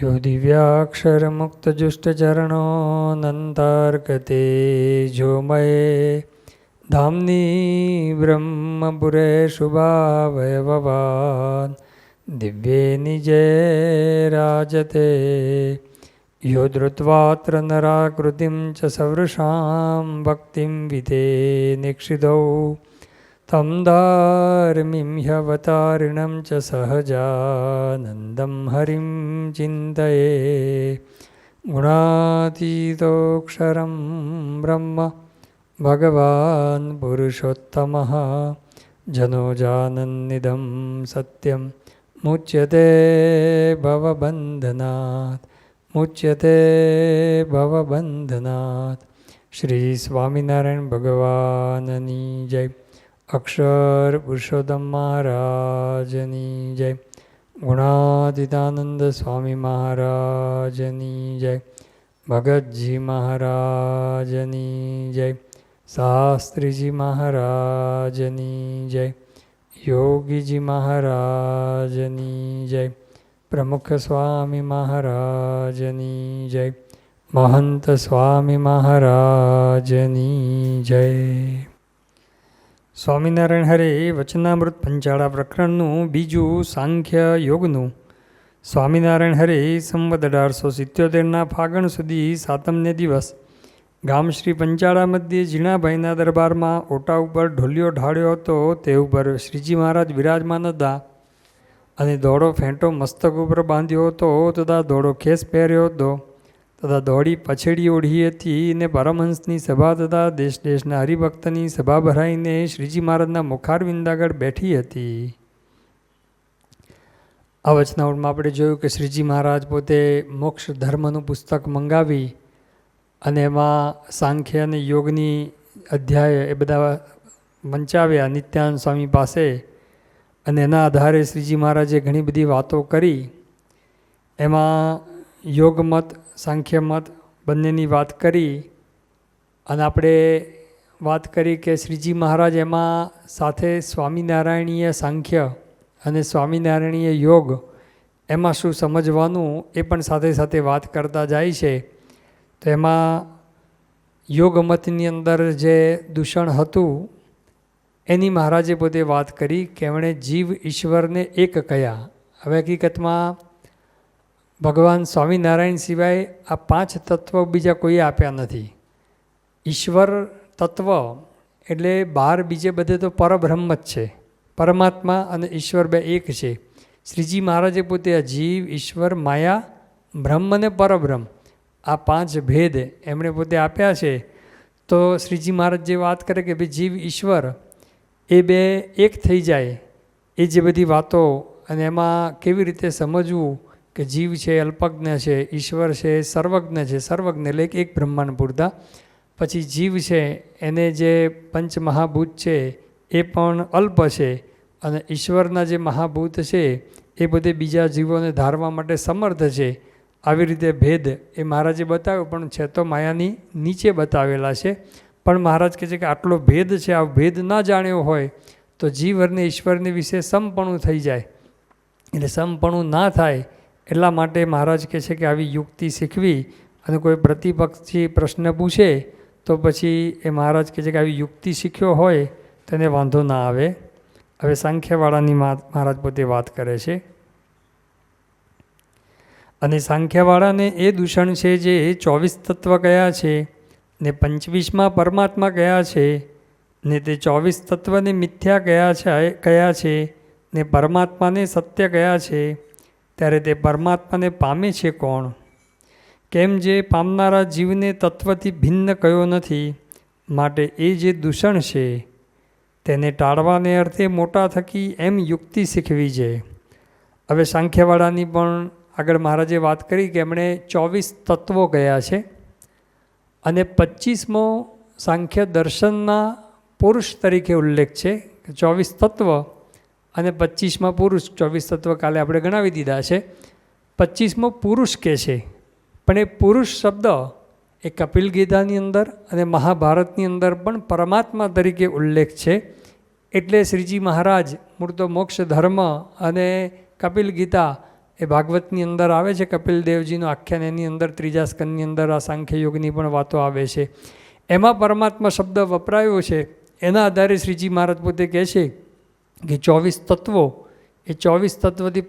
यो दिव्याक्षरमुक्तजुष्टचरणोऽनन्तार्कते जोमये धाम्नि ब्रह्मपुरे शुभावयववान् दिव्ये निजे राजते यो धृत्वात्र नराकृतिं च सवृषां भक्तिं विते निक्षिदौ तं धार्मिं ह्यवतारिणं च सहजानन्दं हरिं चिन्तये गुणातीतोऽक्षरं ब्रह्म भगवान् पुरुषोत्तमः जनो जानन्निदं सत्यं मुच्यते भवबन्धनात् भवबन्धनात्। श्री स्वामिनारायण भगवाननी जय। अक्षर पुरुषोत्तम महाराजनी जय। गुणातीतानंद स्वामी महाराजनी जय। भगतजी महाराजनी जय। शास्त्री जी महाराजनी जय। योगी जी महाराजनी जय। प्रमुख स्वामी महाराजनी जय। महंत स्वामी महाराजनी जय। સ્વામિનારાયણ હરે વચનામૃત પંચાળા પ્રકરણનું બીજું સાંખ્ય યોગનું. સ્વામિનારાયણ હરે સંવત 1877ના ફાગણ સુધી સાતમને દિવસ ગામ શ્રી પંચાળા મધ્યે ઝીણાભાઈના દરબારમાં ઓટા ઉપર ઢોલિયો ઢાળ્યો હતો. તે ઉપર શ્રીજી મહારાજ બિરાજમાન હતા અને દોડો ફેંટો મસ્તક ઉપર બાંધ્યો હતો તથા દોડો ખેસ પહેર્યો હતો તથા દોડી પછેડી ઓઢી હતી ને પરમહંસની સભા તથા દેશ દેશના હરિભક્તની સભા ભરાઈને શ્રીજી મહારાજના મુખારવિંદ આગળ બેઠી હતી. આ વચનાવળમાં આપણે જોયું કે શ્રીજી મહારાજ પોતે મોક્ષ ધર્મનું પુસ્તક મંગાવી અને એમાં સાંખ્ય અને યોગની અધ્યાય એ બધા વંચાવ્યા નિત્યાનંદ સ્વામી પાસે અને એના આધારે શ્રીજી મહારાજે ઘણી બધી વાતો કરી. એમાં યોગમત સાંખ્ય મત બંનેની વાત કરી અને આપણે વાત કરી કે શ્રીજી મહારાજ એમાં સાથે સ્વામિનારાયણીય સાંખ્ય અને સ્વામિનારાયણીય યોગ એમાં શું સમજવાનું એ પણ સાથે સાથે વાત કરતા જાય છે. તો એમાં યોગમતની અંદર જે દૂષણ હતું એની મહારાજે પોતે વાત કરી કે એમણે જીવ ઈશ્વરને એક કહ્યા. હવે હકીકતમાં ભગવાન સ્વામિનારાયણ સિવાય આ 5 તત્વ બીજા કોઈએ આપ્યા નથી. ઈશ્વર તત્વ એટલે બહાર બીજે બધે તો પરબ્રહ્મ જ છે. પરમાત્મા અને ઈશ્વર બે એક છે. શ્રીજી મહારાજે પોતે આ જીવ ઈશ્વર માયા બ્રહ્મ અને પરબ્રહ્મ આ 5 ભેદ એમણે પોતે આપ્યા છે. તો શ્રીજી મહારાજ જે વાત કરે કે ભાઈ જીવ ઈશ્વર એ બે એક થઈ જાય એ જે બધી વાતો અને એમાં કેવી રીતે સમજવું કે જીવ છે અલ્પજ્ઞ છે, ઈશ્વર છે સર્વજ્ઞ છે. સર્વજ્ઞ એટલે એક બ્રહ્માંડ પૂરતા. પછી જીવ છે એને જે પંચમહાભૂત છે એ પણ અલ્પ છે અને ઈશ્વરના જે મહાભૂત છે એ બધે બીજા જીવોને ધારવા માટે સમર્થ છે. આવી રીતે ભેદ એ મહારાજે બતાવ્યો પણ છે તો માયાની નીચે બતાવેલા છે. પણ મહારાજ કહે છે કે આટલો ભેદ છે, આ ભેદ ના જાણ્યો હોય તો જીવ અને ઈશ્વરની વિશે સમપણું થઈ જાય. એટલે સમપણું ના થાય એટલા માટે મહારાજ કહે છે કે આવી યુક્તિ શીખવી અને કોઈ પ્રતિપક્ષથી પ્રશ્ન પૂછે તો પછી એ મહારાજ કહે છે કે આવી યુક્તિ શીખ્યો હોય તો એને વાંધો ના આવે. હવે સાંખ્યવાળાની મહારાજ પોતે વાત કરે છે અને સાંખ્યવાળાને એ દૂષણ છે જે 24 તત્વ કયા છે ને 25માં પરમાત્મા કયા છે ને તે 24 તત્વને મિથ્યા કયા છે ને પરમાત્માને સત્ય કયા છે. ત્યારે તે પરમાત્માને પામે છે કોણ? કેમ જે પામનારા જીવને તત્વથી ભિન્ન કયો નથી, માટે એ જે દૂષણ છે તેને ટાળવાને અર્થે મોટા થકી એમ યુક્તિ શીખવી છે. હવે સાંખ્યવાળાની પણ આગળ મહારાજે વાત કરી કે એમણે 24 તત્વો ગયા છે અને 25મો સાંખ્ય દર્શનના પુરુષ તરીકે ઉલ્લેખ છે. 24 તત્વ અને 25માં પુરુષ. 24 તત્વ કાલે આપણે ગણાવી દીધા છે. 25મો પુરુષ કે છે પણ એ પુરુષ શબ્દ એ કપિલ ગીતાની અંદર અને મહાભારતની અંદર પણ પરમાત્મા તરીકે ઉલ્લેખ છે. એટલે શ્રીજી મહારાજ મૂળ તો મોક્ષ ધર્મ અને કપિલ ગીતા એ ભાગવતની અંદર આવે છે. કપિલ દેવજીનું આખ્યાન, એની અંદર 3જા સ્કંદની અંદર આ સાંખ્ય યોગની પણ વાતો આવે છે. એમાં પરમાત્મા શબ્દ વપરાયો છે. એના આધારે શ્રીજી મહારાજ પોતે કહે છે કે 24 તત્વો, એ 24 તત્વથી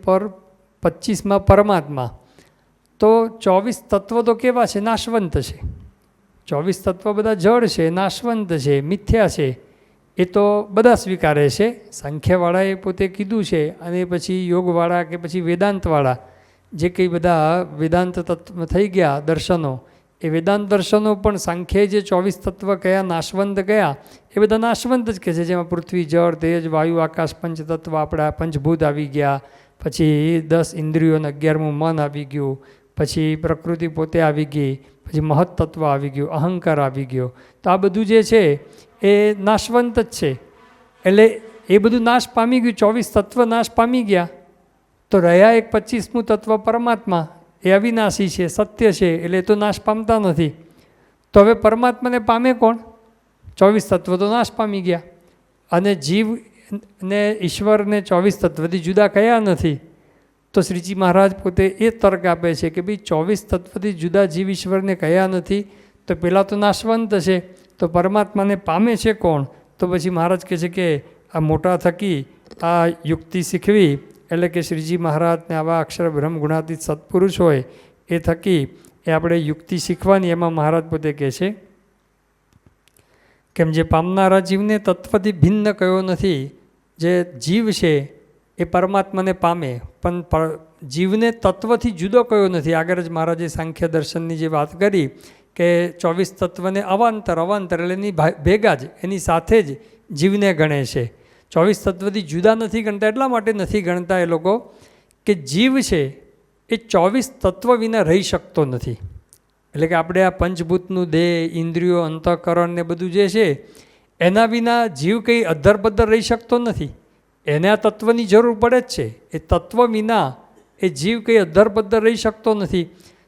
25માં પરમાત્મા. તો 24 તત્વો તો કેવા છે? નાશવંત છે. 24 તત્વ બધા જળ છે, નાશવંત છે, મિથ્યા છે. એ તો બધા સ્વીકારે છે. સાંખ્યવાળાએ પોતે કીધું છે, અને પછી યોગવાળા કે પછી વેદાંતવાળા જે કંઈ બધા વેદાંત તત્વ થઈ ગયા દર્શનો, એ વેદાંત દર્શનો પણ સાંખ્યે જે 24 તત્વ કયા નાશવંત કયા, એ બધા નાશવંત જ કહે છે. જેમાં પૃથ્વી, જળ, તેજ, વાયુ, આકાશ, પંચ તત્વ આપણા પંચભૂત આવી ગયા, પછી 10 ઇન્દ્રિયો અને 11મું મન આવી ગયું, પછી પ્રકૃતિ પોતે આવી ગઈ, પછી મહત્તત્વ આવી ગયું, અહંકાર આવી ગયો. તો આ બધું જે છે એ નાશવંત જ છે. એટલે એ બધું નાશ પામી ગયું. 24 તત્વ નાશ પામી ગયા. તો રહ્યા એક 25મું તત્વ પરમાત્મા, એ અવિનાશી છે, સત્ય છે, એટલે એ તો નાશ પામતા નથી. તો હવે પરમાત્માને પામે કોણ? 24 તત્વ તો નાશ પામી ગયા. અને જીવ ને ઈશ્વરને 24 તત્વથી જુદા કયા નથી. તો શ્રીજી મહારાજ પોતે એ તર્ક આપે છે કે ભાઈ 24 તત્વથી જુદા જીવ ઈશ્વરને કયા નથી. તો પહેલાં તો નાશવંત છે, તો પરમાત્માને પામે છે કોણ? તો પછી મહારાજ કહે છે કે આ મોટા થકી આ યુક્તિ શીખવી, એટલે કે શ્રીજી મહારાજને આવા અક્ષર બ્રહ્મ ગુણાતીત સત્પુરુષ હોય એ થકી એ આપણે યુક્તિ શીખવાની. એમાં મહારાજ પોતે કહે છે કેમ જે પામનારા જીવને તત્વથી ભિન્ન કયો નથી. જે જીવ છે એ પરમાત્માને પામે, પણ જીવને તત્વથી જુદો કયો નથી. આગળ જ મહારાજે સાંખ્ય દર્શનની જે વાત કરી કે 24 તત્વને અવાંતર એટલે એની ભેગા જ, એની સાથે જ જીવને ગણે છે. 24 તત્વથી જુદા નથી ગણતા. એટલા માટે નથી ગણતા એ લોકો કે જીવ છે એ 24 તત્વ વિના રહી શકતો નથી. એટલે કે આપણે આ પંચભૂતનું દેહ, ઇન્દ્રિયો, અંતઃકરણ ને બધું જે છે એના વિના જીવ કંઈ અધ્ધર-પધ્ધર રહી શકતો નથી. એને આ તત્વની જરૂર પડે જ છે. એ તત્વ વિના એ જીવ કંઈ અધ્ધર-પધ્ધર રહી શકતો નથી.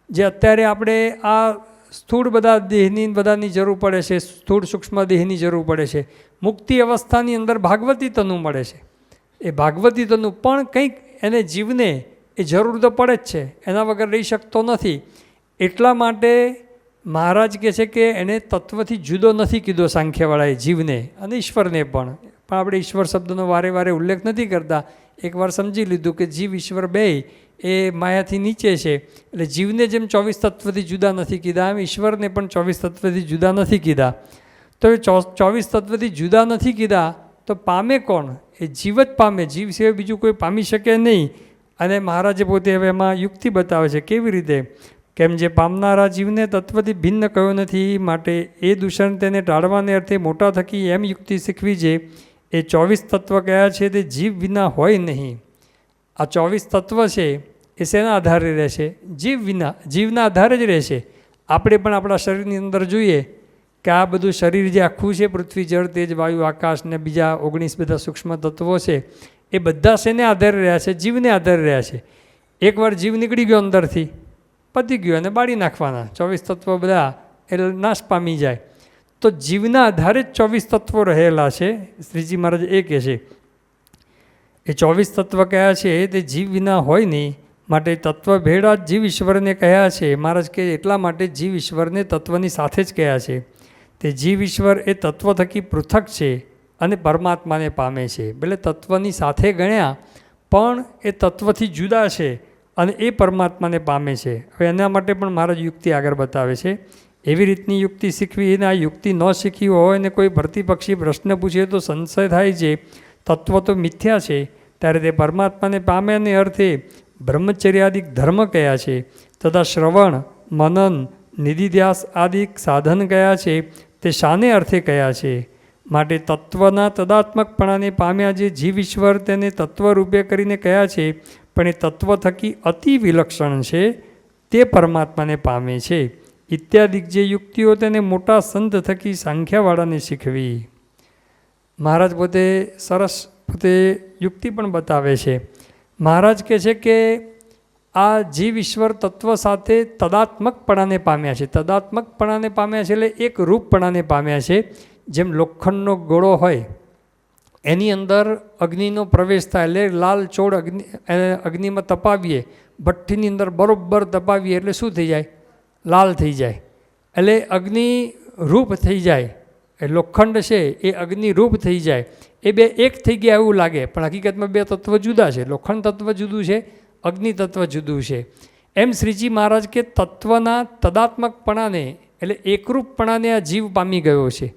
જે અત્યારે આપણે આ સ્થૂળ બધા દેહની બધાની જરૂર પડે છે, સ્થૂળ સૂક્ષ્મ દેહની જરૂર પડે છે. મુક્તિ અવસ્થાની અંદર ભાગવતી તનુ મળે છે. એ ભાગવતી તનુ પણ કંઈક એને જીવને એ જરૂર તો પડે જ છે, એના વગર રહી શકતો નથી. એટલા માટે મહારાજ કહે છે કે એને તત્વથી જુદો નથી કીધો સાંખ્યવાળાએ જીવને અને ઈશ્વરને પણ આપણે ઈશ્વર શબ્દનો વારે વારે ઉલ્લેખ નથી કરતા. એકવાર સમજી લીધું કે જીવ ઈશ્વર બેય એ માયાથી નીચે છે. એટલે જીવને જેમ 24 તત્વથી જુદા નથી કીધા, એમ ઈશ્વરને પણ 24 તત્વથી જુદા નથી કીધા. તો એ 24 તત્વથી જુદા નથી કીધા તો પામે કોણ? એ જીવ જ પામે. જીવ સિવાય બીજું કોઈ પામી શકે નહીં. અને મહારાજે પોતે હવે એમાં યુક્તિ બતાવે છે કેવી રીતે. કેમ જે પામનારા જીવને તત્વથી ભિન્ન કયો નથી, માટે એ દૂષણ તેને ટાળવાને અર્થે મોટા થકી એમ યુક્તિ શીખવી છે એ 24 તત્વ કયા છે તે જીવ વિના હોય નહીં. આ 24 તત્વ છે એ શેના આધારે રહેશે? જીવ વિના, જીવના આધારે જ રહેશે. આપણે પણ આપણા શરીરની અંદર જોઈએ કે આ બધું શરીર જે આખું છે, પૃથ્વી, જળ, તેજ, વાયુ, આકાશ ને બીજા 19 બધા સૂક્ષ્મ તત્વો છે, એ બધા શેને આધારે રહ્યા છે? જીવને આધારે રહ્યા છે. એકવાર જીવ નીકળી ગયો અંદરથી, પતી ગયો, અને બાળી નાખવાના 24 તત્વો બધા એટલે નાશ પામી જાય. તો જીવના આધારે જ 24 તત્વો રહેલા છે. શ્રીજી મહારાજ એ કહે છે એ 24 તત્વ કયા છે તે જીવ વિના હોય નહીં, માટે તત્વ ભેળા જ જીવ ઈશ્વરને કયા છે. મહારાજ કહે એટલા માટે જીવ ઈશ્વરને તત્વની સાથે જ કયા છે. તે જીવ ઈશ્વર એ તત્વ થકી પૃથક છે અને પરમાત્માને પામે છે. એટલે તત્વની સાથે ગણ્યા પણ એ તત્વથી જુદા છે અને એ પરમાત્માને પામે છે. હવે એના માટે પણ મહારાજ યુક્તિ આગળ બતાવે છે. એવી રીતની યુક્તિ શીખવી. એને આ યુક્તિ ન શીખવી હોય ને કોઈ ભરતી પક્ષી પ્રશ્ન પૂછે તો સંશય થાય છે તત્વ તો મિથ્યા છે, ત્યારે તે પરમાત્માને પામે અને અર્થે બ્રહ્મચર્યાદિક ધર્મ કયા છે, તથા શ્રવણ, મનન, નિધિધ્યાસ આદિક સાધન કયા છે, તે શાને અર્થે કયા છે. માટે તત્વના તદાત્મકપણાને પામ્યા જે જીવ ઈશ્વર તેને તત્વરૂપે કરીને કયા છે, પણ એ તત્વ થકી અતિ વિલક્ષણ છે તે પરમાત્માને પામે છે. ઇત્યાદિક જે યુક્તિઓ તેને મોટા સંત થકી સાંખ્યવાળાને શીખવી. મહારાજ પોતે સરસ પોતે યુક્તિ પણ બતાવે છે. મહારાજ કહે છે કે આ જીવ ઈશ્વર તત્વ સાથે તદાત્મકપણાને પામ્યા છે. તદાત્મકપણાને પામ્યા છે એટલે એક રૂપપણાને પામ્યા છે. જેમ લોખંડનો ગોળો હોય, એની અંદર અગ્નિનો પ્રવેશ થાય એટલે લાલ ચોળ અગ્નિમાં તપાવીએ, ભઠ્ઠીની અંદર બરોબર તપાવીએ એટલે શું થઈ જાય? લાલ થઈ જાય. એટલે અગ્નિ રૂપ થઈ જાય. એ લોખંડ છે એ અગ્નિ રૂપ થઈ જાય. એ બે એક થઈ ગયા એવું લાગે, પણ હકીકતમાં બે તત્વ જુદા છે. લોખંડ તત્વ જુદું છે, અગ્નિ તત્વ જુદું છે. એમ શ્રીજી મહારાજ કે તત્વના તદાત્મકપણાને એટલે એકરૂપપણાને આ જીવ પામી ગયો છે.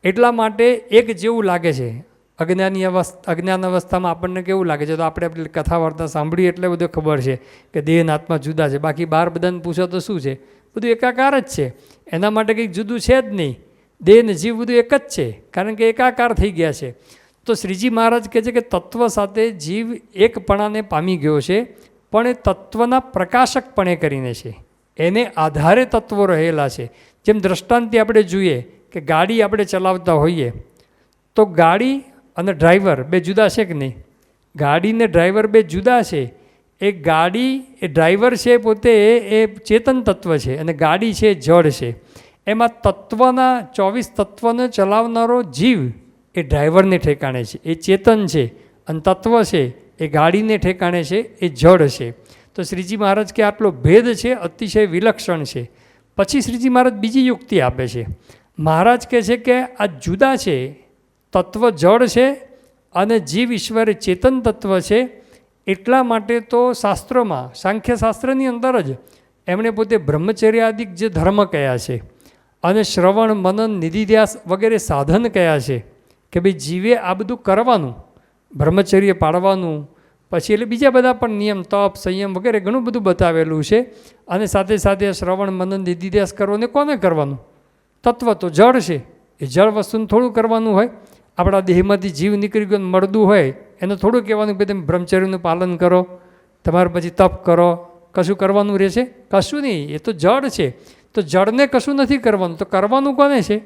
એટલા માટે એક જેવું લાગે છે. અજ્ઞાન અવસ્થામાં આપણને કેવું લાગે છે? તો આપણે આપણી કથા વાર્તા સાંભળીએ એટલે બધું ખબર છે કે દેહ અને આત્મા જુદા છે. બાકી બહાર બધાને પૂછો તો શું છે? બધું એકાકાર જ છે. એના માટે કંઈક જુદું છે જ નહીં. દેહ ને જીવ બધું એક જ છે, કારણ કે એકાકાર થઈ ગયા છે. તો શ્રીજી મહારાજ કહે છે કે તત્વ સાથે જીવ એકપણાને પામી ગયો છે, પણ એ તત્વના પ્રકાશકપણે કરીને છે. એને આધારે તત્વો રહેલા છે. જેમ દ્રષ્ટાંતથી આપણે જોઈએ કે ગાડી આપણે ચલાવતા હોઈએ તો ગાડી અને ડ્રાઈવર બે જુદા છે કે નહીં? ગાડી ને ડ્રાઈવર બે જુદા છે. એ ગાડી એ ડ્રાઈવર છે પોતે એ ચેતન તત્વ છે અને ગાડી છે જળ છે. એમાં તત્વના 24 તત્વને ચલાવનારો જીવ એ ડ્રાઈવરને ઠેકાણે છે, એ ચેતન છે. અને તત્વ છે એ ગાડીને ઠેકાણે છે, એ જળ છે. તો શ્રીજી મહારાજ કે આટલો ભેદ છે, અતિશય વિલક્ષણ છે. પછી શ્રીજી મહારાજ બીજી યુક્તિ આપે છે. મહારાજ કહે છે કે આ જુદા છે, તત્વ જળ છે અને જીવ ઈશ્વર ચેતન તત્વ છે. એટલા માટે તો શાસ્ત્રોમાં સાંખ્યશાસ્ત્રની અંદર જ એમણે પોતે બ્રહ્મચર્યાદિક જે ધર્મ કયા છે અને શ્રવણ મનન નિધિધ્યાસ વગેરે સાધન કયા છે કે ભાઈ જીવે આ બધું કરવાનું, બ્રહ્મચર્ય પાળવાનું, પછી એટલે બીજા બધા પણ નિયમ તપ સંયમ વગેરે ઘણું બધું બતાવેલું છે. અને સાથે સાથે શ્રવણ મનન નિધિધ્યાસ કરવો ને કોને કરવાનું? તત્વ તો જળ છે. એ જળ વસ્તુને થોડું કરવાનું હોય. આપણા દેહમાંથી જીવ નીકળી ગયો મળદું હોય એને થોડું કહેવાનું કે તમે બ્રહ્મચર્યનું પાલન કરો, તમારે પછી તપ કરો, કશું કરવાનું રહેશે? કશું નહીં. એ તો જળ છે. તો જળને કશું નથી કરવાનું, તો કરવાનું કોને છે?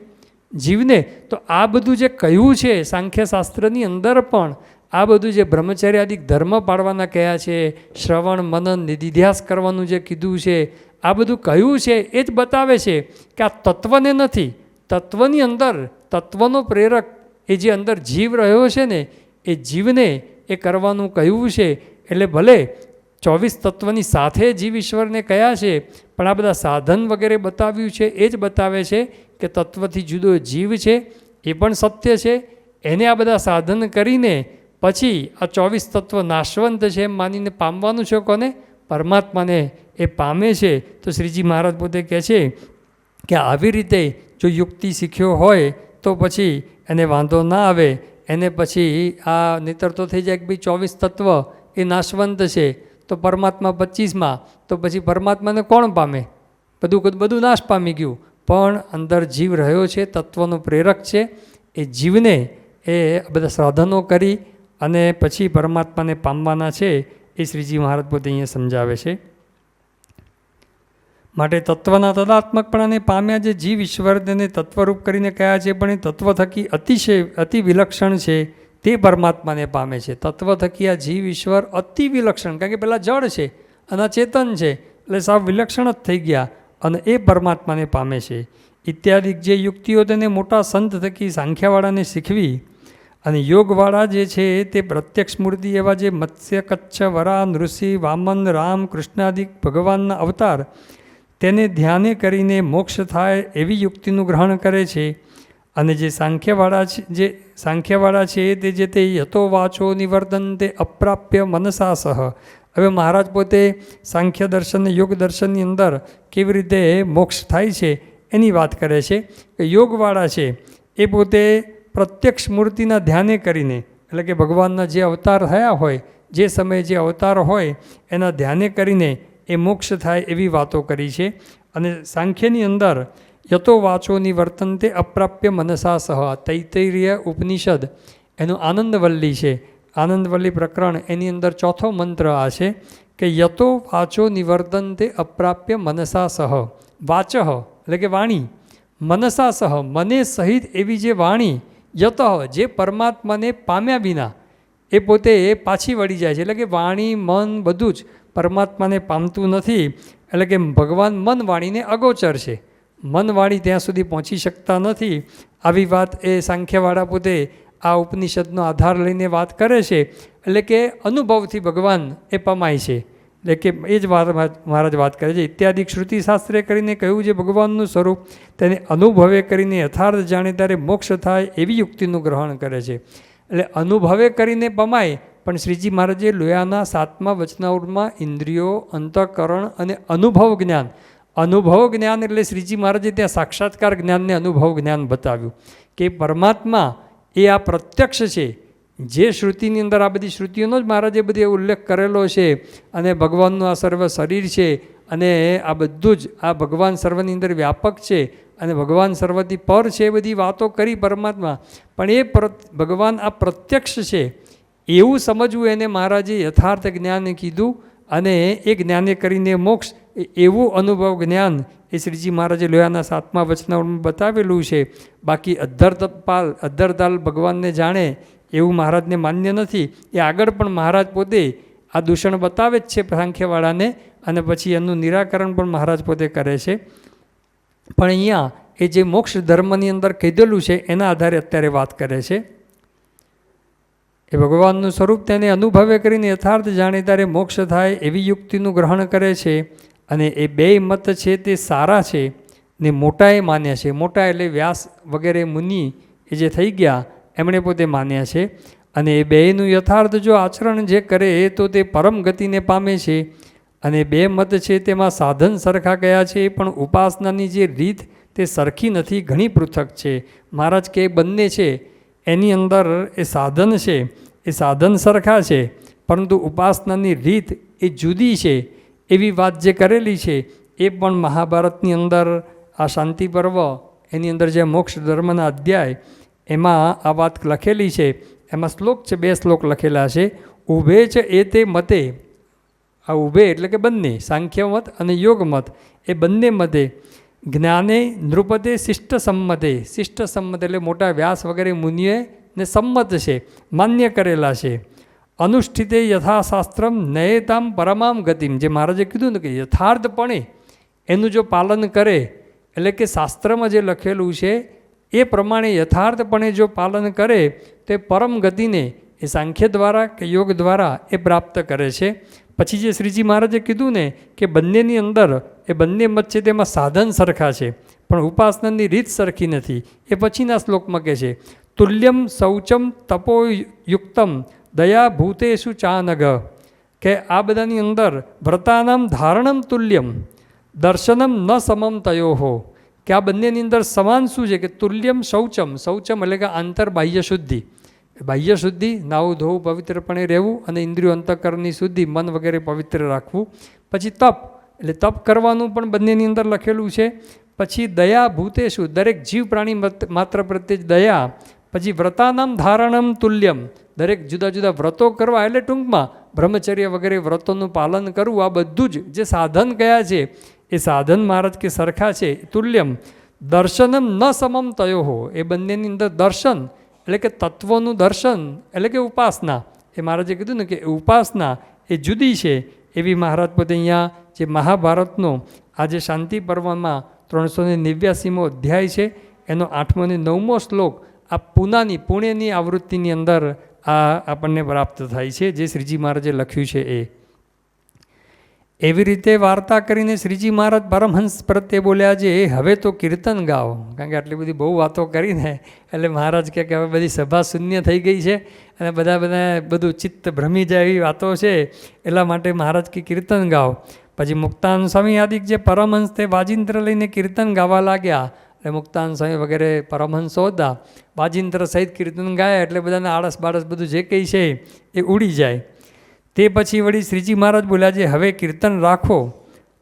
જીવને. તો આ બધું જે કહ્યું છે સાંખ્યશાસ્ત્રની અંદર પણ આ બધું જે બ્રહ્મચર્યાદિક ધર્મ પાળવાના કયા છે, શ્રવણ મનન નિધિધ્યાસ કરવાનું જે કીધું છે, આ બધું કહ્યું છે એ જ બતાવે છે કે આ તત્વને નથી, તત્વની અંદર તત્વનો પ્રેરક એ જે અંદર જીવ રહ્યો છે ને એ જીવને એ કરવાનું કહ્યું છે. એટલે ભલે 24 તત્વની સાથે જીવ ઈશ્વરને કયા છે, પણ આ બધા સાધન વગેરે બતાવ્યું છે એ જ બતાવે છે કે તત્વથી જુદો જીવ છે, એ પણ સત્ય છે. એને આ બધા સાધન કરીને પછી આ 24 તત્વ નાશવંત છે એમ માનીને પામવાનું છે કોને? પરમાત્માને એ પામે છે. તો શ્રીજી મહારાજ પોતે કહે છે કે આવી રીતે જો યુક્તિ શીખ્યો હોય તો પછી એને વાંધો ના આવે. એને પછી આ નહીતર તો થઈ જાય કે ભાઈ 24 તત્વ એ નાશવંત છે તો પરમાત્મા 25માં, તો પછી પરમાત્માને કોણ પામે? બધું નાશ પામી ગયું. પણ અંદર જીવ રહ્યો છે, તત્વનો પ્રેરક છે. એ જીવને એ બધા સાધનો કરી અને પછી પરમાત્માને પામવાના છે. એ શ્રીજી મહારાજ પોતે અહીંયા સમજાવે છે. માટે તત્વના તદાત્મકપણાને પામ્યા જે જીવ ઈશ્વર તેને તત્વરૂપ કરીને કયા છે, પણ એ તત્વ થકી અતિ વિલક્ષણ છે તે પરમાત્માને પામે છે. તત્વ થકી આ જીવ ઈશ્વર અતિ વિલક્ષણ, કારણ કે પહેલાં જળ છે અને ચેતન છે એટલે સાવ વિલક્ષણ જ થઈ ગયા અને એ પરમાત્માને પામે છે. ઇત્યાદિક જે યુક્તિઓ તેને મોટા સંત થકી સાંખ્યવાળાને શીખવી અને યોગવાળા જે છે તે પ્રત્યક્ષ મૂર્તિ એવા જે મત્સ્ય કચ્છ વરા નૃસિંહ વામન રામ કૃષ્ણાદિક ભગવાનના અવતાર તેને ધ્યાને કરીને મોક્ષ થાય એવી યુક્તિનું ગ્રહણ કરે છે. અને જે સાંખ્યવાળા છે તે જે તે યતો વાચો નિવર્તન તે અપ્રાપ્ય મનસા સહ. હવે મહારાજ પોતે સાંખ્ય દર્શન યોગ દર્શનની અંદર કેવી રીતે મોક્ષ થાય છે એની વાત કરે છે કે યોગવાળા છે એ પોતે પ્રત્યક્ષ મૂર્તિના ધ્યાને કરીને, એટલે કે ભગવાનના જે અવતાર થયા હોય, જે સમયે જે અવતાર હોય એના ધ્યાને કરીને એ મોક્ષ થાય એવી વાતો કરી છે. અને સાંખ્યની અંદર યતો વાચોની વર્તનતે અપ્રાપ્ય મનસા સહ, તૈતૈર્ય ઉપનિષદ એનું આનંદવલ્લી છે, આનંદવલ્લી પ્રકરણ એની અંદર ચોથો મંત્ર આ છે કે યતો વાચો નિવર્તનતે અપ્રાપ્ય મનસા સહ. વાચ એટલે કે વાણી, મનસા સહ મને સહિત એવી જે વાણી, યત જે પરમાત્માને પામ્યા વિના એ પોતે એ પાછી વળી જાય છે. એટલે કે વાણી મન બધું જ પરમાત્માને પામતું નથી. એટલે કે ભગવાન મન વાણીને અગોચર છે, મન વાણી ત્યાં સુધી પહોંચી શકતા નથી. આવી વાત એ સાંખ્યવાળા પોતે આ ઉપનિષદનો આધાર લઈને વાત કરે છે. એટલે કે અનુભવથી ભગવાન એ પમાય છે. એટલે કે એ જ વાત મહારાજ વાત કરે છે. ઇત્યાદિ શ્રુતિશાસ્ત્રે કરીને કહ્યું છે ભગવાનનું સ્વરૂપ તેને અનુભવે કરીને યથાર્થ જાણે ત્યારે મોક્ષ થાય એવી યુક્તિનું ગ્રહણ કરે છે. એટલે અનુભવે કરીને પમાય, પણ શ્રીજી મહારાજે લોયાના 7મા વચનાવૃતમાં ઇન્દ્રિયો, અંતઃકરણ અને અનુભવ જ્ઞાન, અનુભવ જ્ઞાન એટલે શ્રીજી મહારાજે ત્યાં સાક્ષાત્કાર જ્ઞાનને અનુભવ જ્ઞાન બતાવ્યું કે પરમાત્મા એ આ પ્રત્યક્ષ છે. જે શ્રુતિની અંદર આ બધી શ્રુતિઓનો જ મહારાજે બધી ઉલ્લેખ કરેલો છે અને ભગવાનનું આ સર્વ શરીર છે અને આ બધું જ આ ભગવાન સર્વની અંદર વ્યાપક છે અને ભગવાન સર્વથી પર છે, એ બધી વાતો કરી પરમાત્મા. પણ એ ભગવાન આ પ્રત્યક્ષ છે એવું સમજવું એને મહારાજે યથાર્થ જ્ઞાન કીધું અને એ જ્ઞાને કરીને મોક્ષ એવું અનુભવ જ્ઞાન એ શ્રીજી મહારાજે લોયાના 7મા વચનાવૃતમાં બતાવેલું છે. બાકી અધ્ધરતાલ ભગવાનને જાણે એવું મહારાજને માન્ય નથી. એ આગળ પણ મહારાજ પોતે આ દૂષણ બતાવે જ છે સાંખ્યવાળાને અને પછી એનું નિરાકરણ પણ મહારાજ પોતે કરે છે. પણ અહીંયા એ જે મોક્ષ ધર્મની અંદર કીધેલું છે એના આધારે અત્યારે વાત કરે છે. એ ભગવાનનું સ્વરૂપ તેને અનુભવે કરીને યથાર્થ જાણે ત્યારે મોક્ષ થાય એવી યુક્તિનું ગ્રહણ કરે છે. અને એ બે મત છે તે સારા છે ને મોટાએ માન્યા છે. મોટા એટલે વ્યાસ વગેરે મુનિ એ જે થઈ ગયા એમણે પોતે માન્યા છે. અને એ બેનું યથાર્થ જો આચરણ જે કરે તો તે પરમ ગતિને પામે છે. અને બે મત છે તેમાં સાધન સરખા કયા છે, પણ ઉપાસનાની જે રીત તે સરખી નથી, ઘણી પૃથક છે. મહારાજ કે બંને છે એની અંદર એ સાધન છે, એ સાધન સરખા છે, પરંતુ ઉપાસનાની રીત એ જુદી છે. એવી વાત જે કરેલી છે એ પણ મહાભારતની અંદર આ શાંતિ પર્વ એની અંદર જે મોક્ષ ધર્મના અધ્યાય એમાં આ વાત લખેલી છે. એમાં શ્લોક છે, 2 શ્લોક લખેલા છે. ઉભે છે એ તે મતે, આ ઉભે એટલે કે બંને સાંખ્ય મત અને યોગ મત, એ બંને મતે જ્ઞાને નૃપતે શિષ્ટ સંમતે, શિષ્ટ સંમત એટલે મોટા વ્યાસ વગેરે મુનિએ ને સંમત છે, માન્ય કરેલા છે. અનુષ્ઠિતે યથાશાસ્ત્રમ નયેતામ પરમામ ગતિમ, જે મહારાજે કીધું ને કે યથાર્થપણે એનું જો પાલન કરે, એટલે કે શાસ્ત્રમાં જે લખેલું છે એ પ્રમાણે યથાર્થપણે જો પાલન કરે તો એ પરમ ગતિને એ સાંખ્ય દ્વારા કે યોગ દ્વારા એ પ્રાપ્ત કરે છે. પછી જે શ્રીજી મહારાજે કીધું ને કે બંનેની અંદર એ બંને મત છે તેમાં સાધન સરખા છે પણ ઉપાસનાની રીત સરખી નથી. એ પછીના શ્લોકમાં કહે છે તુલ્યમ શૌચમ તપોયુક્તમ દયા ભૂતેષુ ચાનગ, કે આ બધાની અંદર વ્રતાનામ ધારણમ તુલ્યમ દર્શનમ ન સમમ તયોહો, કે આ બંનેની અંદર સમાન શું છે કે તુલ્યમ શૌચમ, શૌચમ એટલે કે આંતર બાહ્ય શુદ્ધિ, બાહ્ય શુદ્ધિ નાવું ધોવું પવિત્રપણે રહેવું અને ઇન્દ્રિયો અંતઃકરણની શુદ્ધિ મન વગેરે પવિત્ર રાખવું. પછી તપ એટલે તપ કરવાનું પણ બંનેની અંદર લખેલું છે. પછી દયા ભૂતેષુ દરેક જીવ પ્રાણી માત્ર પ્રત્યે જ દયા. પછી વ્રતાનામ ધારણમ તુલ્યમ, દરેક જુદા જુદા વ્રતો કરવા એટલે ટૂંકમાં બ્રહ્મચર્ય વગેરે વ્રતોનું પાલન કરવું. આ બધું જ જે સાધન કયા છે એ સાધન મહારાજ કે સરખા છે. તુલ્યમ દર્શનમ ન સમમ તયોહો, એ બંનેની અંદર દર્શન એટલે કે તત્વોનું દર્શન એટલે કે ઉપાસના, એ મહારાજે કીધું ને કે ઉપાસના એ જુદી છે. એવી મહારાજ પોતે અહીંયા જે મહાભારતનો આજે શાંતિ પર્વમાં 389મો અધ્યાય છે એનો 8મો અને 9મો શ્લોક આ પુણ્યની આવૃત્તિની અંદર આ આપણને પ્રાપ્ત થાય છે, જે શ્રીજી મહારાજે લખ્યું છે એ. એવી રીતે વાર્તા કરીને શ્રીજી મહારાજ પરમહંસ પ્રત્યે બોલ્યા છે હવે તો કીર્તન ગાઓ, કારણ કે આટલી બધી બહુ વાતો કરીને એટલે મહારાજ કહે કે હવે બધી સભા શૂન્ય થઈ ગઈ છે અને બધું ચિત્ત ભ્રમી જાય એવી વાતો છે, એટલા માટે મહારાજ કે કીર્તન ગાઓ. પછી મુક્તાનંદ સ્વામી આદિક જે પરમહંસ તે વાજિંત્ર લઈને કીર્તન ગાવા લાગ્યા. એટલે મુક્તાનંદ સ્વામી વગેરે પરમહંસો હતા, વાજિંત્ર સહિત કીર્તન ગાયા એટલે બધાને આળસ બાળસ બધું જે કંઈ છે એ ઉડી જાય. તે પછી વળી શ્રીજી મહારાજ બોલ્યા છે હવે કીર્તન રાખો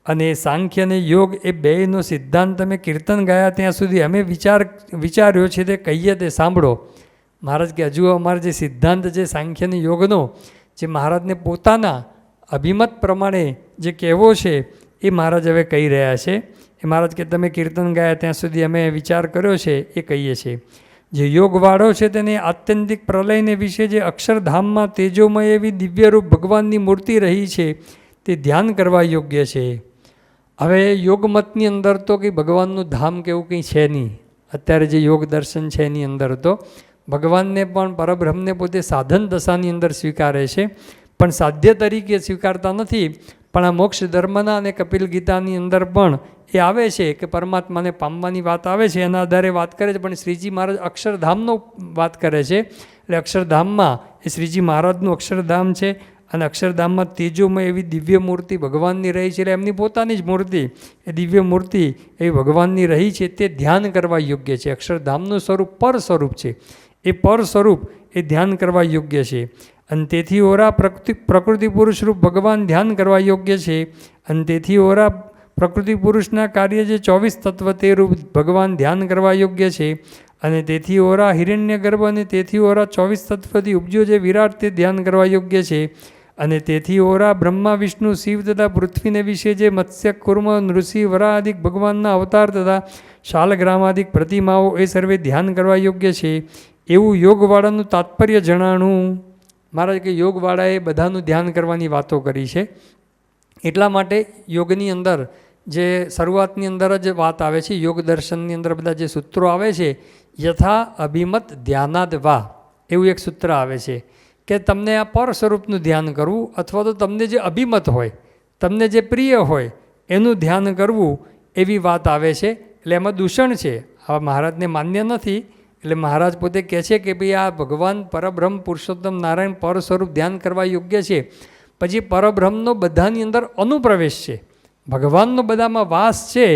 અને સાંખ્ય અને યોગ એ બેયનો સિદ્ધાંત તમે કીર્તન ગાયા ત્યાં સુધી અમે વિચાર્યો છે તે કહીએ તે સાંભળો. મહારાજ કે હજુ અમારે જે સિદ્ધાંત છે સાંખ્ય અને યોગનો જે મહારાજને પોતાના અભિમત પ્રમાણે જે કહેવો છે એ મહારાજ હવે કહી રહ્યા છે. એ મહારાજ કે તમે કીર્તન ગાયા ત્યાં સુધી અમે વિચાર કર્યો છે એ કહીએ છીએ. જે યોગવાળો છે તેને આત્યંતિક પ્રલયને વિશે જે અક્ષરધામમાં તેજોમય એવી દિવ્યરૂપ ભગવાનની મૂર્તિ રહી છે તે ધ્યાન કરવા યોગ્ય છે. હવે યોગમતની અંદર તો કંઈ ભગવાનનું ધામ કે એવું કંઈ છે નહીં અત્યારે જે યોગ દર્શન છે એની અંદર તો, ભગવાનને પણ પરબ્રહ્મને પોતે સાધન દશાની અંદર સ્વીકારે છે, પણ સાધ્ય તરીકે સ્વીકારતા નથી. પણ આ મોક્ષ ધર્મના અને કપિલ ગીતાની અંદર પણ એ આવે છે કે પરમાત્માને પામવાની વાત આવે છે, એના આધારે વાત કરે છે. પણ શ્રીજી મહારાજ અક્ષરધામનો વાત કરે છે, એટલે અક્ષરધામમાં એ શ્રીજી મહારાજનું અક્ષરધામ છે અને અક્ષરધામમાં તેજોમય એવી દિવ્ય મૂર્તિ ભગવાનની રહી છે. એટલે એમની પોતાની જ મૂર્તિ, એ દિવ્ય મૂર્તિ એ ભગવાનની રહી છે, તે ધ્યાન કરવા યોગ્ય છે. અક્ષરધામનું સ્વરૂપ પર સ્વરૂપ છે, એ પર સ્વરૂપ એ ધ્યાન કરવા યોગ્ય છે. અને તેથી ઓરા પ્રકૃતિ પુરુષ રૂપ ભગવાન ધ્યાન કરવા યોગ્ય છે. અને તેથી ઓરા પ્રકૃતિ પુરુષના કાર્ય જે 24 તત્વ તે રૂપ ભગવાન ધ્યાન કરવા યોગ્ય છે. અને તેથી ઓરા હિરણ્ય ગર્ભ અને તેથી ઓરા 24 તત્વથી ઉપજ્યો જે વિરાટ તે ધ્યાન કરવા યોગ્ય છે. અને તેથી ઓરા બ્રહ્મા વિષ્ણુ શિવ તથા પૃથ્વીને વિશે જે મત્સ્ય કુર્મ નૃષિ વરાદિક ભગવાનના અવતાર તથા શાલગ્રામાદિક પ્રતિમાઓ એ સર્વે ધ્યાન કરવા યોગ્ય છે. એવું યોગવાળાનું તાત્પર્ય જણાણું. મહારાજ કે યોગવાળાએ બધાનું ધ્યાન કરવાની વાતો કરી છે. એટલા માટે યોગની અંદર જે શરૂઆતની અંદર જ વાત આવે છે, યોગ દર્શનની અંદર બધા જે સૂત્રો આવે છે, યથા અભિમત ધ્યાનાદ વા એવું એક સૂત્ર આવે છે કે તમને આ પર સ્વરૂપનું ધ્યાન કરવું, અથવા તો તમને જે અભિમત હોય, તમને જે પ્રિય હોય એનું ધ્યાન કરવું, એવી વાત આવે છે. એટલે એમાં દૂષણ છે, આ મહારાજને માન્ય નથી. એટલે મહારાજ પોતે કહે છે કે ભાઈ આ ભગવાન પરબ્રહ્મ પુરુષોત્તમ નારાયણ પર સ્વરૂપ ધ્યાન કરવા યોગ્ય છે. પછી પરબ્રહ્મનો બધાની અંદર અનુપ્રવેશ છે, ભગવાનનો બધામાં વાસ છે,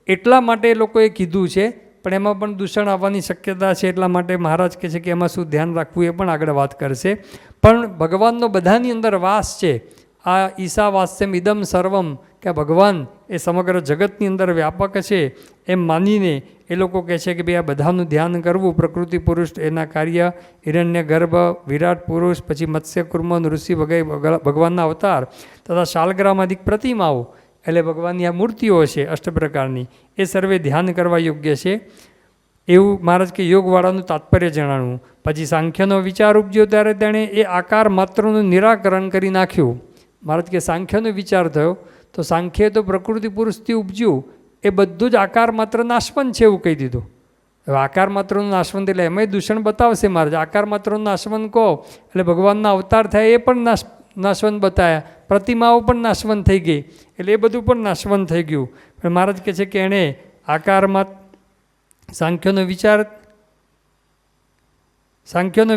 એટલા માટે એ લોકોએ કીધું છે. પણ એમાં પણ દૂષણ આવવાની શક્યતા છે, એટલા માટે મહારાજ કહે છે કે એમાં શું ધ્યાન રાખવું એ પણ આગળ વાત કરશે. પણ ભગવાનનો બધાની અંદર વાસ છે. આ ઈશા વાસ્યમ ઇદમ સર્વમ, કે ભગવાન એ સમગ્ર જગતની અંદર વ્યાપક છે એમ માનીને એ લોકો કહે છે કે ભાઈ આ બધાનું ધ્યાન કરવું. પ્રકૃતિ પુરુષ એના કાર્ય, હિરણ્ય ગર્ભ, વિરાટ પુરુષ, પછી મત્સ્ય કુર્મ ઋષિ વગેરે ભગવાનના અવતાર તથા શાલગ્રામાદિક પ્રતિમાઓ, એટલે ભગવાનની આ મૂર્તિઓ છે 8 પ્રકારની, એ સર્વે ધ્યાન કરવા યોગ્ય છે. એવું મહારાજ કે યોગવાળાનું તાત્પર્ય જણાવ્યું. પછી સાંખ્યનો વિચાર ઉપજ્યો ત્યારે તેણે એ આકાર માત્રનું નિરાકરણ કરી નાખ્યું. મહારાજ કે સાંખ્યનો વિચાર થયો તો સાંખ્યએ તો પ્રકૃતિ પુરુષથી ઉપજ્યું એ બધું જ આકાર માત્ર નાશવંત છે એવું કહી દીધું. હવે આકાર માત્રનું નાશવંત એટલે એમાંય દૂષણ બતાવશે મહારાજ. આકાર માત્રનું નાશવંત કહો એટલે ભગવાનના અવતાર થાય એ પણ નાશવંત બતાવ્યા, પ્રતિમાઓ પણ નાશવંત થઈ ગઈ, એટલે એ બધું પણ નાશવંત થઈ ગયું. પણ મહારાજ કહે છે કે એણે આકારમાં સાંખ્યનો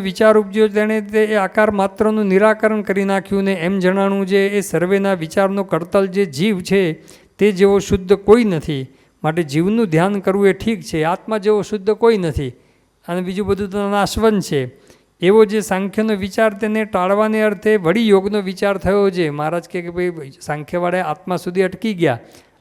વિચાર ઉપજ્યો, તેણે તે આકાર માત્રનું નિરાકરણ કરી નાખ્યું. ને એમ જણાણું જે એ સર્વેના વિચારનો કરતલ જે જીવ છે તે જેવો શુદ્ધ કોઈ નથી, માટે જીવનું ધ્યાન કરવું એ ઠીક છે. આત્મા જેવો શુદ્ધ કોઈ નથી અને બીજું બધું તો નાશવંત છે. એવો જે સાંખ્યનો વિચાર તેને ટાળવાને અર્થે વળી યોગનો વિચાર થયો છે. મહારાજ કહે કે ભાઈ સાંખ્યવાળાએ આત્મા સુધી અટકી ગયા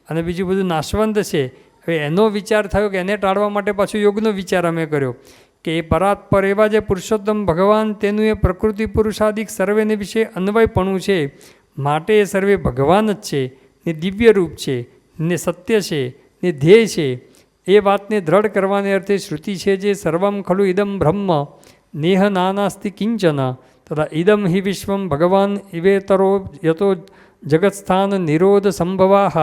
અને બીજું બધું નાશવંત છે. હવે એનો વિચાર થયો કે એને ટાળવા માટે પાછો યોગનો વિચાર અમે કર્યો કે એ પરાત્પર એવા જે પુરુષોત્તમ ભગવાન તેનું એ પ્રકૃતિ પુરુષાદિક સર્વેને વિશે અન્વયપણું છે, માટે એ સર્વે ભગવાન જ છે, ને દિવ્ય રૂપ છે, ને સત્ય છે, ને ધ્યેય છે. એ વાતને દ્રઢ કરવાને અર્થે શ્રુતિ છે જે સર્વમ ખલુ ઇદમ બ્રહ્મ નેહ નાનાસ્તિ કિંચન તથા ઇદમ હિ વિશ્વમ ભગવાન ઇવેતરો યતો જગતસ્થાન નિરોધ સંભવાહ.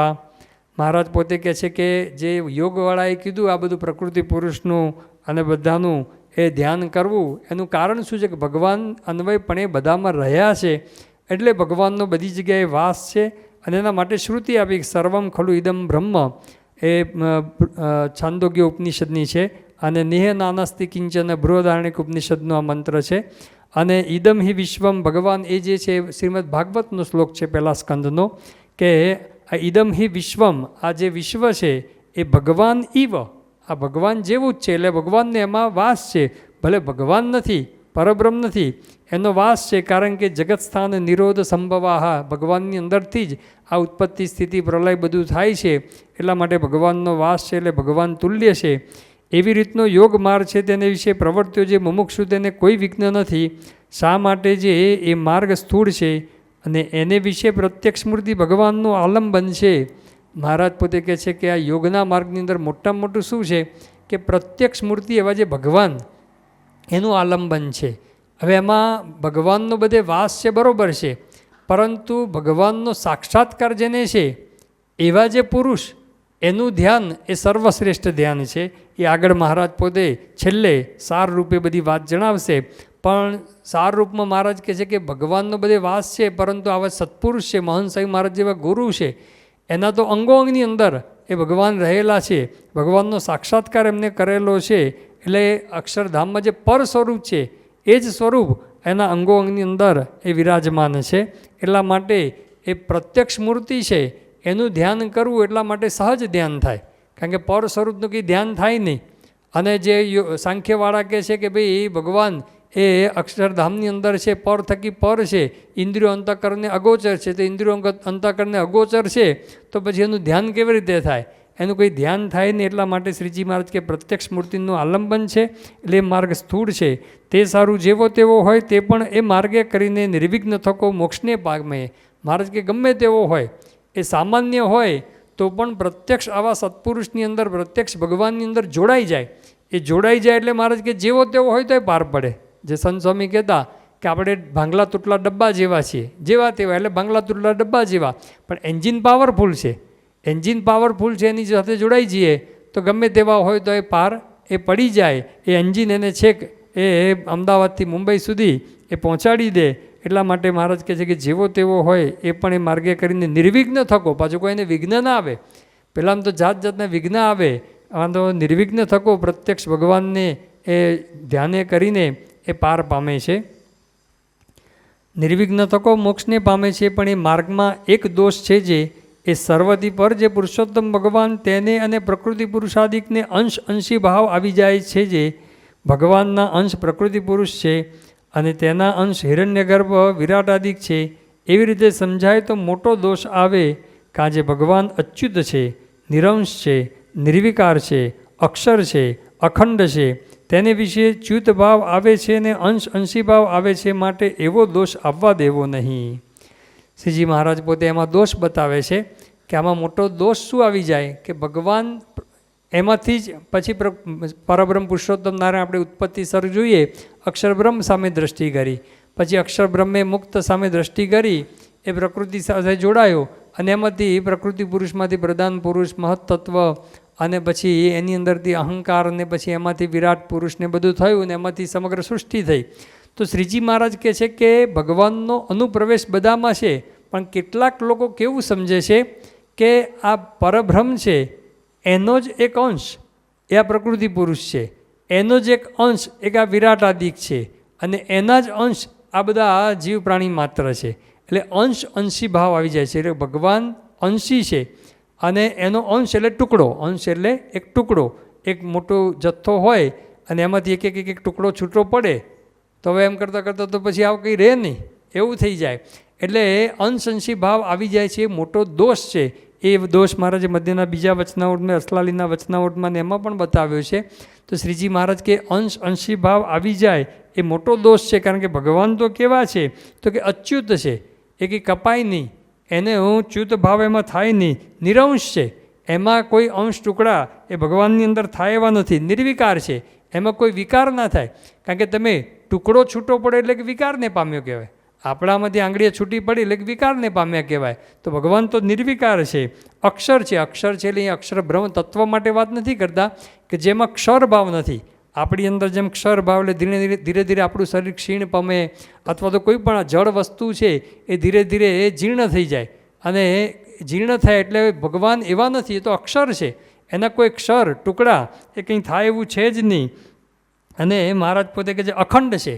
મહારાજ પોતે કહે છે કે જે યોગવાળાએ કીધું આ બધું પ્રકૃતિ પુરુષનું અને બધાનું એ ધ્યાન કરવું, એનું કારણ શું છે કે ભગવાન અન્વયપણે બધામાં રહ્યા છે, એટલે ભગવાનનો બધી જગ્યાએ વાસ છે. અને એના માટે શ્રુતિ આપી સર્વમ ખલુ ઇદમ બ્રહ્મ, એ છાંદોગ્ય ઉપનિષદની છે. અને નેહ નાનસ્તિ કિંચન બૃહદારણ્યક ઉપનિષદનો આ મંત્ર છે. અને ઇદમ હિ વિશ્વમ ભગવાન એ જે છે શ્રીમદ ભાગવતનો શ્લોક છે પહેલા સ્કંદનો, કે આ ઇદમ હિ વિશ્વમ, આ જે વિશ્વ છે એ ભગવાન ઇવ, આ ભગવાન જેવું જ છે. એટલે ભગવાનને એમાં વાસ છે, ભલે ભગવાન નથી, પરબ્રહ્મ નથી, એનો વાસ છે. કારણ કે જગતસ્થાન નિરોધ સંભવાહ, ભગવાનની અંદરથી જ આ ઉત્પત્તિ સ્થિતિ પ્રલય બધું થાય છે, એટલા માટે ભગવાનનો વાસ છે, એટલે ભગવાન તુલ્ય છે. એવી રીતનો યોગ માર્ગ છે તેને વિશે પ્રવર્ત્યો જે મુમુક્ષુ તેને કોઈ વિઘ્ન નથી. શા માટે જે એ માર્ગ સ્થૂળ છે અને એને વિશે પ્રત્યક્ષ મૂર્તિ ભગવાનનું આલંબન છે. મહારાજ પોતે કહે છે કે આ યોગના માર્ગની અંદર મોટામાં મોટું શું છે કે પ્રત્યક્ષ મૂર્તિ એવા જે ભગવાન એનું આલંબન છે. હવે એમાં ભગવાનનો બધે વાસ છે બરાબર છે, પરંતુ ભગવાનનો સાક્ષાત્કાર જેને છે એવા જે પુરુષ એનું ધ્યાન એ સર્વશ્રેષ્ઠ ધ્યાન છે. એ આગળ મહારાજ પોતે છેલ્લે સાર રૂપે બધી વાત જણાવશે. પણ સાર રૂપમાં મહારાજ કહે છે કે ભગવાનનો બધે વાસ છે, પરંતુ આવા સત્પુરુષ છે, મહંત સ્વામી મહારાજ જેવા ગુરુ છે, એના તો અંગોઅંગની અંદર એ ભગવાન રહેલા છે, ભગવાનનો સાક્ષાત્કાર એમને કરેલો છે. એટલે અક્ષરધામમાં જે પર સ્વરૂપ છે એ જ સ્વરૂપ એના અંગોઅંગની અંદર એ વિરાજમાન છે. એટલા માટે એ પ્રત્યક્ષ મૂર્તિ છે, એનું ધ્યાન કરવું એટલા માટે સહજ ધ્યાન થાય, કારણ કે પર સ્વરૂપનું કંઈ ધ્યાન થાય નહીં. અને જે સાંખ્યવાળા કહે છે કે ભાઈ ભગવાન એ અક્ષરધામની અંદર છે, પર થકી પર છે, ઇન્દ્રિયો અંતઃકરણને અગોચર છે, તો ઇન્દ્રિયો અંતઃકરણને અગોચર છે તો પછી એનું ધ્યાન કેવી રીતે થાય? એનું કોઈ ધ્યાન થાય નહીં. એટલા માટે શ્રીજી મહારાજ કે પ્રત્યક્ષ મૂર્તિનું આલંબન છે, એટલે એ માર્ગ સ્થૂળ છે. તે સારું જેવો તેવો હોય તે પણ એ માર્ગે કરીને નિર્વિઘ્ન થકો મોક્ષને પામે. મહારાજ કે ગમે તેવો હોય, એ સામાન્ય હોય તો પણ પ્રત્યક્ષ આવા સત્પુરુષની અંદર, પ્રત્યક્ષ ભગવાનની અંદર જોડાઈ જાય. એ જોડાઈ જાય એટલે મહારાજ કે જેવો તેવો હોય તો એ પાર પડે. જે સંત સ્વામી કહેતા કે આપણે ભાંગલા તૂટલા ડબ્બા જેવા છીએ, જેવા તેવા એટલે ભાંગલા તૂટલા ડબ્બા જેવા, પણ એન્જિન પાવરફુલ છે. એન્જિન પાવરફુલ છે, એની સાથે જોડાઈ જઈએ તો ગમે તેવા હોય તો એ પાર એ પડી જાય. એ એન્જિન એને છેક એ અમદાવાદથી મુંબઈ સુધી એ પહોંચાડી દે. એટલા માટે મહારાજ કહે છે કે જેવો તેવો હોય એ પણ એ માર્ગે કરીને નિર્વિઘ્ન થકો. પાછું કોઈને વિઘ્ન ના આવે, પહેલાં તો જાત જાતના વિઘ્ન આવે, વાંધો નિર્વિઘ્ન થકો પ્રત્યક્ષ ભગવાનને એ ધ્યાને કરીને એ પાર પામે છે. નિર્વિઘ્ન થકો મોક્ષને પામે છે. પણ એ માર્ગમાં એક દોષ છે, જે એ સર્વથી પર જે પુરુષોત્તમ ભગવાન તેને અને પ્રકૃતિ પુરુષાદિકને અંશી ભાવ આવી જાય છે. જે ભગવાનના અંશ પ્રકૃતિ પુરુષ છે અને તેના અંશ હિરણ્યગર્ભ વિરાટાદિક છે, એવી રીતે સમજાય તો મોટો દોષ આવે. કાજે ભગવાન અચ્યુત છે, નિરંશ છે, નિર્વિકાર છે, અક્ષર છે, અખંડ છે, તેને વિશે ચ્યુત ભાવ આવે છે અને અંશી ભાવ આવે છે. માટે એવો દોષ આવવા દેવો નહીં. શ્રીજી મહારાજ પોતે એમાં દોષ બતાવે છે કે આમાં મોટો દોષ શું આવી જાય કે ભગવાન એમાંથી જ પછી પરબ્રહ્મ પુરુષોત્તમ નારાયણ આપણે ઉત્પત્તિ સર જોઈએ, અક્ષરબ્રહ્મ સામે દ્રષ્ટિ કરી, પછી અક્ષરબ્રહ્મે મુક્ત સામે દ્રષ્ટિ કરી, એ પ્રકૃતિ સાથે જોડાયો અને એમાંથી પ્રકૃતિ પુરુષમાંથી પ્રધાન પુરુષ મહત્તત્વ અને પછી એની અંદરથી અહંકાર અને પછી એમાંથી વિરાટ પુરુષને બધું થયું અને એમાંથી સમગ્ર સૃષ્ટિ થઈ. તો શ્રીજી મહારાજ કહે છે કે ભગવાનનો અનુપ્રવેશ બધામાં છે, પણ કેટલાક લોકો કેવું સમજે છે કે આ પરબ્રહ્મ છે એનો જ એક અંશ એ આ પ્રકૃતિ પુરુષ છે, એનો જ એક અંશ એક આ વિરાટાદિક છે અને એના જ અંશ આ બધા જીવ પ્રાણી માત્ર છે. એટલે અંશી ભાવ આવી જાય છે. એટલે ભગવાન અંશી છે અને એનો અંશ એટલે ટુકડો. અંશ એટલે એક ટુકડો, એક મોટો જથ્થો હોય અને એમાંથી એક એક ટુકડો છૂટો પડે તો હવે એમ કરતાં કરતાં તો પછી આવું કંઈ રહે નહીં, એવું થઈ જાય. એટલે અંશી ભાવ આવી જાય છે, એ મોટો દોષ છે. એ દોષ મહારાજે મધ્યના બીજા વચનાવટમાં, અસલાલીના વચનાવટમાં એમાં પણ બતાવ્યો છે. તો શ્રીજી મહારાજ કે અંશી ભાવ આવી જાય એ મોટો દોષ છે. કારણ કે ભગવાન તો કેવા છે તો કે અચ્યુત છે, એ કંઈ કપાય નહીં, એને હું ચ્યુત ભાવ એમાં થાય નહીં, નિરંશ છે, એમાં કોઈ અંશ ટુકડા એ ભગવાનની અંદર થાય એવા નથી, નિર્વિકાર છે, એમાં કોઈ વિકાર ના થાય. કારણ કે તમે ટુકડો છૂટો પડે એટલે કે વિકારને પામ્યો કહેવાય, આપણામાંથી આંગળીએ છૂટી પડી એટલે કે વિકારને પામ્યા કહેવાય. તો ભગવાન તો નિર્વિકાર છે, અક્ષર છે. અક્ષર છે એટલે અક્ષર બ્રહ્મ તત્વ માટે વાત નથી કરતા કે જેમાં ક્ષર ભાવ નથી. આપણી અંદર જેમ ક્ષર ભાવ એટલે ધીરે ધીરે આપણું શરીર ક્ષીણ પામે, અથવા તો કોઈ પણ જળ વસ્તુ છે એ ધીરે ધીરે એ જીર્ણ થઈ જાય, અને જીર્ણ થાય એટલે ભગવાન એવા નથી, એ તો અક્ષર છે, એના કોઈ ક્ષર ટુકડા એ કંઈ થાય એવું છે જ નહીં. અને મહારાજ પોતે કે જે અખંડ છે,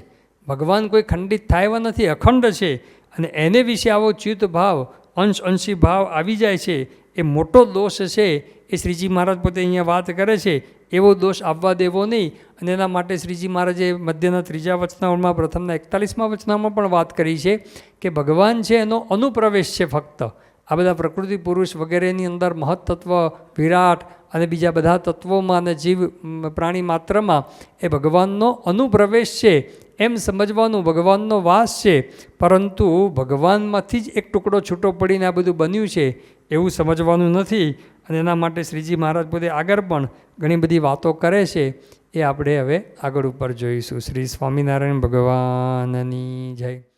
ભગવાન કોઈ ખંડિત થાય એવા નથી, અખંડ છે. અને એને વિશે આવો ચ્યુત ભાવ, અંશી ભાવ આવી જાય છે, એ મોટો દોષ છે. એ શ્રીજી મહારાજ પોતે અહીંયા વાત કરે છે, એવો દોષ આવવા દેવો નહીં. અને એના માટે શ્રીજી મહારાજે મધ્યના ત્રીજા વચનાવળમાં, પ્રથમના 41મા વચનામાં પણ વાત કરી છે કે ભગવાન છે એનો અનુપ્રવેશ છે ફક્ત. આ બધા પ્રકૃતિ પુરુષ વગેરેની અંદર મહત્તત્વ, વિરાટ અને બીજા બધા તત્વોમાં અને જીવ પ્રાણી માત્રમાં એ ભગવાનનો અનુપ્રવેશ છે એમ સમજવાનું, ભગવાનનો વાસ છે. પરંતુ ભગવાનમાંથી જ એક ટુકડો છૂટો પડીને આ બધું બન્યું છે એવું સમજવાનું નથી. અને એના માટે શ્રીજી મહારાજ પોતે આગળ પણ ઘણી બધી વાતો કરે છે, એ આપણે હવે આગળ ઉપર જોઈશું. શ્રી સ્વામિનારાયણ ભગવાનની જય.